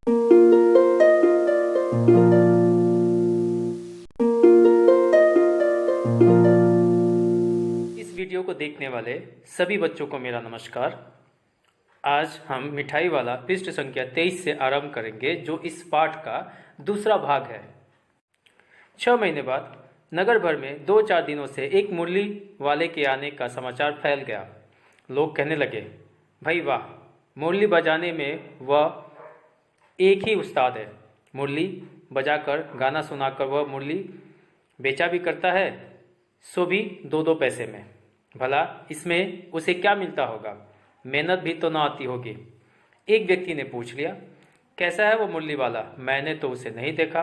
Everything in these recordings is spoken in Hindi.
इस वीडियो को देखने वाले सभी बच्चों को मेरा नमस्कार। आज हम मिठाई वाला पृष्ठ संख्या 23 से आरंभ करेंगे, जो इस पाठ का दूसरा भाग है। 6 महीने बाद नगर भर में 2-4 दिनों से एक मुरली वाले के आने का समाचार फैल गया। लोग कहने लगे, भाई वाह, मुरली बजाने में वह एक ही उस्ताद है। मुरली बजाकर गाना सुनाकर वह मुरली बेचा भी करता है, सो भी 2-2 पैसे में। भला इसमें उसे क्या मिलता होगा? मेहनत भी तो न आती होगी। एक व्यक्ति ने पूछ लिया, कैसा है वो मुरली वाला? मैंने तो उसे नहीं देखा।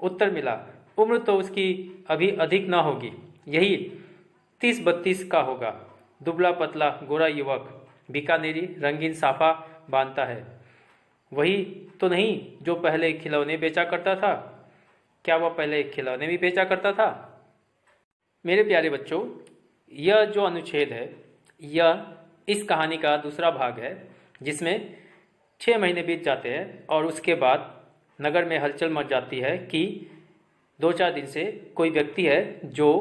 उत्तर मिला, उम्र तो उसकी अभी अधिक न होगी, यही 30-32 का होगा। दुबला पतला गोरा युवक, बीकानेरी रंगीन साफा बांधता है। वही तो नहीं जो पहले खिलौने बेचा करता था? क्या वह पहले खिलौने भी बेचा करता था? मेरे प्यारे बच्चों, यह जो अनुच्छेद है, यह इस कहानी का दूसरा भाग है, जिसमें 6 महीने बीत जाते हैं और उसके बाद नगर में हलचल मच जाती है कि 2-4 दिन से कोई व्यक्ति है जो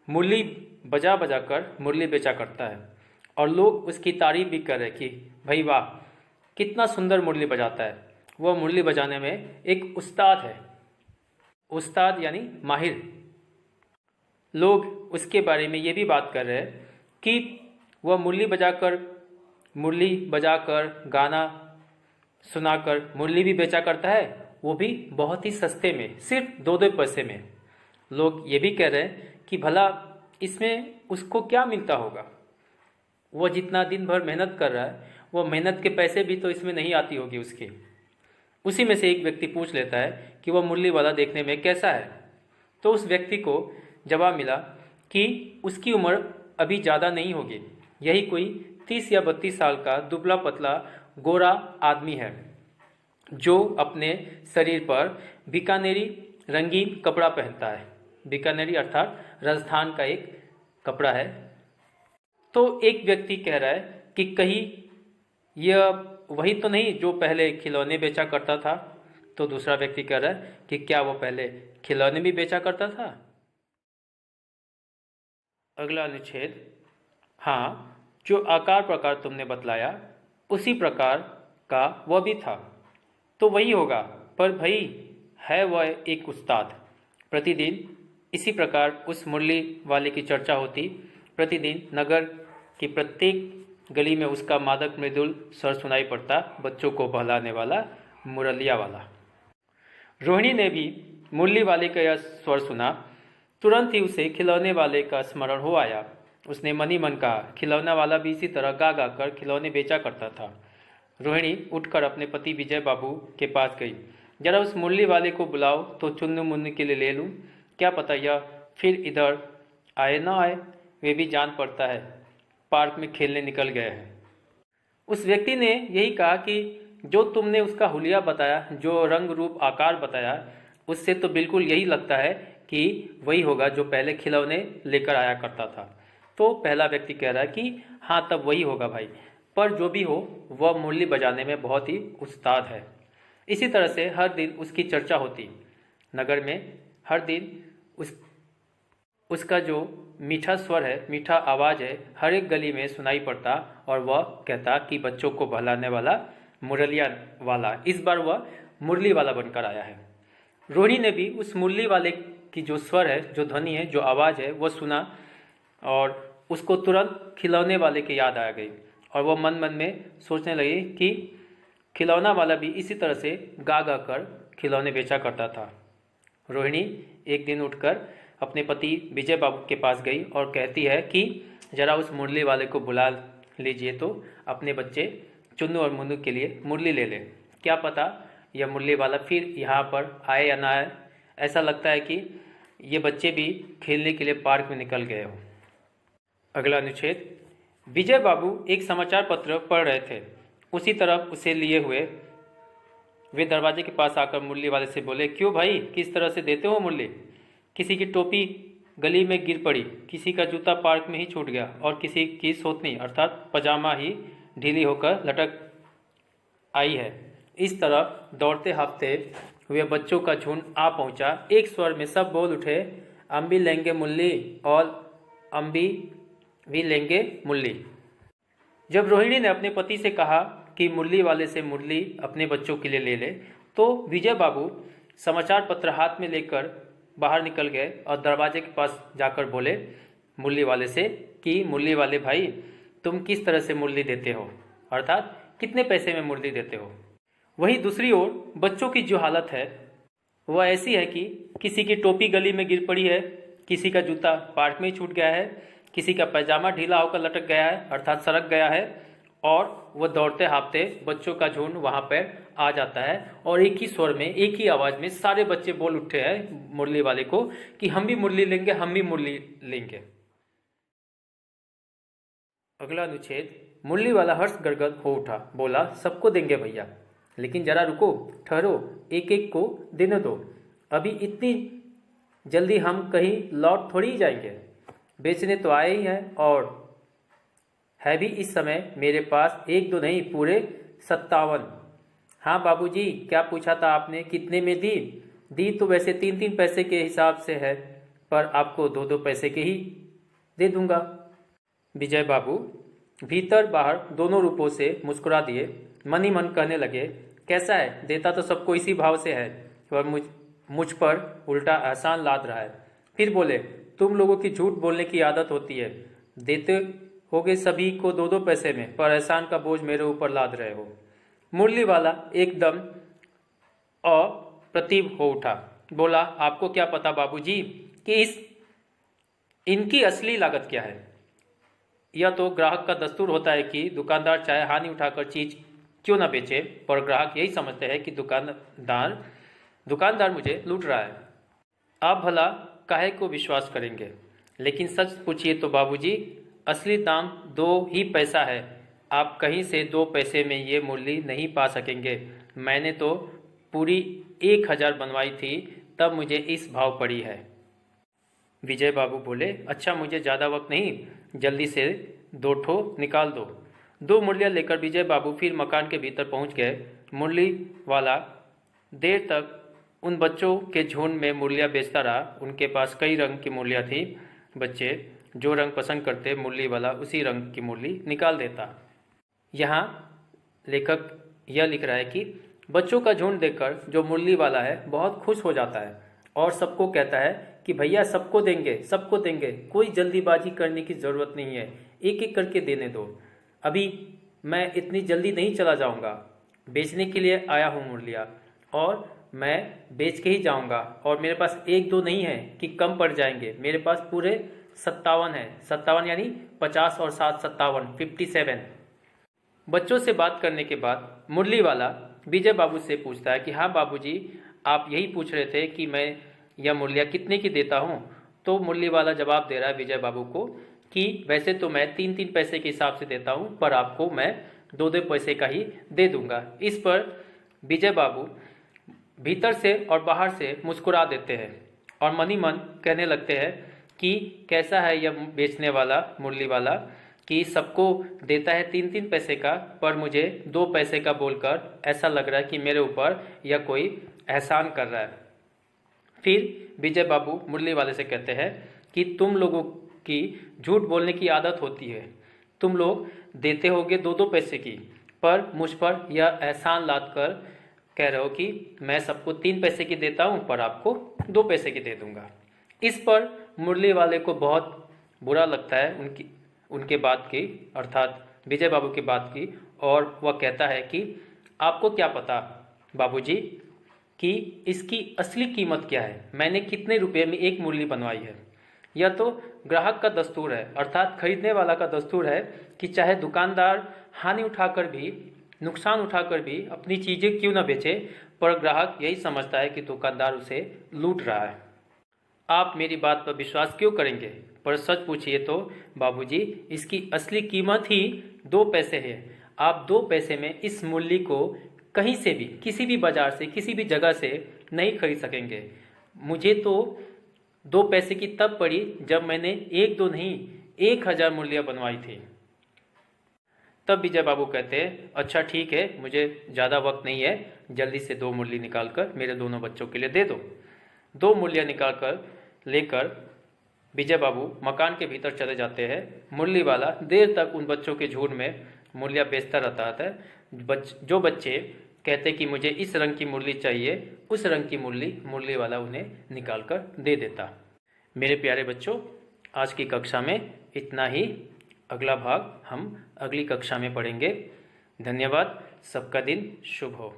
मुरली बजा बजा कर मुरली बेचा करता है, और लोग उसकी तारीफ भी कर रहे कि भाई वाह, कितना सुंदर मुरली बजाता है। वह मुरली बजाने में एक उस्ताद है। उस्ताद यानी माहिर। लोग उसके बारे में ये भी बात कर रहे हैं कि वह मुरली बजाकर गाना सुनाकर मुरली भी बेचा करता है, वो भी बहुत ही सस्ते में, सिर्फ 2-2 पैसे में। लोग ये भी कह रहे हैं कि भला इसमें उसको क्या मिलता होगा? वह जितना दिन भर मेहनत कर रहा है, वह मेहनत के पैसे भी तो इसमें नहीं आती होगी उसकी। उसी में से एक व्यक्ति पूछ लेता है कि वह मुरली वाला देखने में कैसा है? तो उस व्यक्ति को जवाब मिला कि उसकी उम्र अभी ज़्यादा नहीं होगी, यही कोई 30 या 32 साल का दुबला पतला गोरा आदमी है, जो अपने शरीर पर बीकानेरी रंगीन कपड़ा पहनता है। बीकानेरी अर्थात राजस्थान का एक कपड़ा है। तो एक व्यक्ति कह रहा है कि कहीं यह वही तो नहीं जो पहले खिलौने बेचा करता था? तो दूसरा व्यक्ति कह रहा है कि क्या वो पहले खिलौने भी बेचा करता था? अगला अनुच्छेद, हाँ, जो आकार प्रकार तुमने बतलाया उसी प्रकार का वह भी था। तो वही होगा, पर भाई है वह एक उस्ताद। प्रतिदिन इसी प्रकार उस मुरली वाले की चर्चा होती। प्रतिदिन नगर की प्रत्येक गली में उसका मादक मृदुल स्वर सुनाई पड़ता, बच्चों को बहलाने वाला, मुरलिया वाला। रोहिणी ने भी मुरली वाले का यह स्वर सुना। तुरंत ही उसे खिलौने वाले का स्मरण हो आया। उसने मन ही मन कहा, खिलौना वाला भी इसी तरह गा गा कर खिलौने बेचा करता था। रोहिणी उठकर अपने पति विजय बाबू के पास गई। जरा उस मुरली वाले को बुलाओ तो चुन्नू मुन्नू के लिए ले लूँ। क्या पता यह फिर इधर आए ना आए। वे भी जान पड़ता है, पार्क में खेलने निकल गए हैं। उस व्यक्ति ने यही कहा कि जो तुमने उसका हुलिया बताया, जो रंग रूप आकार बताया, उससे तो बिल्कुल यही लगता है कि वही होगा जो पहले खिलौने लेकर आया करता था। तो पहला व्यक्ति कह रहा है कि हाँ, तब वही होगा भाई, पर जो भी हो वह मुरली बजाने में बहुत ही उस्ताद है। इसी तरह से हर दिन उसकी चर्चा होती नगर में। हर दिन उसका जो मीठा स्वर है, मीठा आवाज़ है, हर एक गली में सुनाई पड़ता, और वह कहता कि बच्चों को बहलाने वाला मुरलिया वाला, इस बार वह मुरली वाला बनकर आया है। रोहिणी ने भी उस मुरली वाले की जो स्वर है, जो ध्वनि है, जो आवाज़ है, वह सुना, और उसको तुरंत खिलौने वाले की याद आ गई, और वह मन मन में सोचने लगी कि खिलौना वाला भी इसी तरह से गा गा कर खिलौने बेचा करता था। रोहिणी एक दिन उठकर अपने पति विजय बाबू के पास गई और कहती है कि ज़रा उस मुरली वाले को बुला लीजिए, तो अपने बच्चे चुन्नू और मुन्नू के लिए मुरली ले लें। क्या पता यह मुरली वाला फिर यहाँ पर आए या ना आए। ऐसा लगता है कि ये बच्चे भी खेलने के लिए पार्क में निकल गए हों। अगला अनुच्छेद, विजय बाबू एक समाचार पत्र पढ़ रहे थे। उसी तरफ उसे लिए हुए वे दरवाजे के पास आकर मुरली वाले से बोले, क्यों भाई, किस तरह से देते हो मुरली? किसी की टोपी गली में गिर पड़ी, किसी का जूता पार्क में ही छूट गया, और किसी की सोतनी अर्थात पजामा ही ढीली होकर लटक आई है। इस तरह दौड़ते हाँफते हुए बच्चों का झुंड आ पहुंचा। एक स्वर में सब बोल उठे, हम भी लेंगे मुरली और हम भी लेंगे मुरली। जब रोहिणी ने अपने पति से कहा कि मुरली वाले से मुरली अपने बच्चों के लिए ले ले, तो विजय बाबू समाचार पत्र हाथ में लेकर बाहर निकल गए और दरवाजे के पास जाकर बोले मुरली वाले से कि मुरली वाले भाई, तुम किस तरह से मुरली देते हो, अर्थात कितने पैसे में मुरली देते हो। वहीं दूसरी ओर बच्चों की जो हालत है वह ऐसी है कि किसी की टोपी गली में गिर पड़ी है, किसी का जूता पार्क में ही छूट गया है, किसी का पैजामा ढीला होकर लटक गया है अर्थात सरक गया है, और वह दौड़ते हाँफते बच्चों का झुंड वहाँ पर आ जाता है और एक ही स्वर में एक ही आवाज़ में सारे बच्चे बोल उठे हैं मुरली वाले को कि हम भी मुरली लेंगे, हम भी मुरली लेंगे। अगला अनुच्छेद, मुरली वाला हर्ष गदगद हो उठा, बोला सबको देंगे भैया, लेकिन जरा रुको, ठहरो, एक एक को देने दो, अभी इतनी जल्दी हम कहीं लौट थोड़ी ही जाएंगे, बेचने तो आए ही हैं और है भी इस समय मेरे पास एक दो नहीं पूरे 57। हाँ बाबूजी, क्या पूछा था आपने, कितने में दी? दी तो वैसे 3-3 पैसे के हिसाब से है, पर आपको 2-2 पैसे के ही दे दूंगा। विजय बाबू भीतर बाहर दोनों रूपों से मुस्कुरा दिए, मन ही मन कहने लगे, कैसा है, देता तो सबको इसी भाव से है, पर मुझ पर उल्टा एहसान लाद रहा है। फिर बोले, तुम लोगों की झूठ बोलने की आदत होती है, देते होगे सभी को 2-2 पैसे में, पर एहसान का बोझ मेरे ऊपर लाद रहे हो। मुरली वाला एकदम अप्रतिभ हो उठा, बोला, आपको क्या पता बाबूजी कि इनकी असली लागत क्या है। यह तो ग्राहक का दस्तूर होता है कि दुकानदार चाहे हानि उठाकर चीज क्यों ना बेचे, पर ग्राहक यही समझते हैं कि दुकानदार मुझे लूट रहा है। आप भला काहे को विश्वास करेंगे, लेकिन सच पूछिए तो बाबूजी, असली दाम 2 ही पैसा है, आप कहीं से 2 पैसे में ये मुरली नहीं पा सकेंगे। मैंने तो पूरी 1000 बनवाई थी, तब मुझे इस भाव पड़ी है। विजय बाबू बोले, अच्छा मुझे ज़्यादा वक्त नहीं, जल्दी से 2 ठो निकाल दो। 2 मुरलियाँ लेकर विजय बाबू फिर मकान के भीतर पहुंच गए। मुरली वाला देर तक उन बच्चों के झुंड में मुरलियाँ बेचता रहा। उनके पास कई रंग की मुरलियाँ थी, बच्चे जो रंग पसंद करते मुरली वाला उसी रंग की मुरली निकाल देता। यहाँ लेखक यह लिख रहा है कि बच्चों का झुंड देखकर जो मुरली वाला है बहुत खुश हो जाता है और सबको कहता है कि भैया सबको देंगे, सबको देंगे, कोई जल्दीबाजी करने की ज़रूरत नहीं है, एक एक करके देने दो, अभी मैं इतनी जल्दी नहीं चला जाऊंगा, बेचने के लिए आया हूँ मुरलिया और मैं बेच के ही जाऊंगा, और मेरे पास 1-2 नहीं है कि कम पड़ जाएंगे, मेरे पास पूरे 57 है, 57 यानी 50 और 7 57, 57। बच्चों से बात करने के बाद मुरली वाला विजय बाबू से पूछता है कि हाँ बाबूजी, आप यही पूछ रहे थे कि मैं यह मुरलिया कितने की देता हूँ। तो मुरली वाला जवाब दे रहा है विजय बाबू को कि वैसे तो मैं 3-3 पैसे के हिसाब से देता हूँ, पर आपको मैं 2-2 पैसे का ही दे दूंगा। इस पर विजय बाबू भीतर से और बाहर से मुस्कुरा देते हैं और मन ही मन कहने लगते हैं कि कैसा है यह बेचने वाला मुरली वाला कि सबको देता है 3-3 पैसे का, पर मुझे 2 पैसे का बोलकर ऐसा लग रहा है कि मेरे ऊपर यह कोई एहसान कर रहा है। फिर विजय बाबू मुरली वाले से कहते हैं कि तुम लोगों की झूठ बोलने की आदत होती है, तुम लोग देते होगे 2-2 पैसे की, पर मुझ पर यह एहसान लाद कर कह रहे हो कि मैं सबको 3 पैसे की देता हूँ, पर आपको 2 पैसे की दे दूंगा। इस पर मुरली वाले को बहुत बुरा लगता है उनके बात की, अर्थात विजय बाबू की बात की, और वह कहता है कि आपको क्या पता बाबूजी कि इसकी असली कीमत क्या है, मैंने कितने रुपए में एक मुरली बनवाई है। यह तो ग्राहक का दस्तूर है, अर्थात खरीदने वाला का दस्तूर है कि चाहे दुकानदार हानि उठाकर भी, नुकसान उठाकर भी अपनी चीज़ें क्यों न बेचे, पर ग्राहक यही समझता है कि दुकानदार उसे लूट रहा है। आप मेरी बात पर विश्वास क्यों करेंगे, पर सच पूछिए तो बाबूजी, इसकी असली कीमत ही 2 पैसे है। आप 2 पैसे में इस मुरली को कहीं से भी, किसी भी बाजार से, किसी भी जगह से नहीं खरीद सकेंगे। मुझे तो 2 पैसे की तब पड़ी जब मैंने 1-2 नहीं 1000 मुरलियाँ बनवाई थी। तब विजय बाबू कहते हैं, अच्छा ठीक है, मुझे ज़्यादा वक्त नहीं है, जल्दी से 2 मुरली निकाल कर मेरे दोनों बच्चों के लिए दे दो। 2 मुरलियाँ निकाल कर लेकर विजय बाबू मकान के भीतर चले जाते हैं। मुरली वाला देर तक उन बच्चों के झुंड में मुरलियाँ बेचता रहता है। जो बच्चे कहते कि मुझे इस रंग की मुरली चाहिए, उस रंग की मुरली वाला उन्हें निकाल कर दे देता। मेरे प्यारे बच्चों, आज की कक्षा में इतना ही। अगला भाग हम अगली कक्षा में पढ़ेंगे। धन्यवाद। सबका दिन शुभ हो।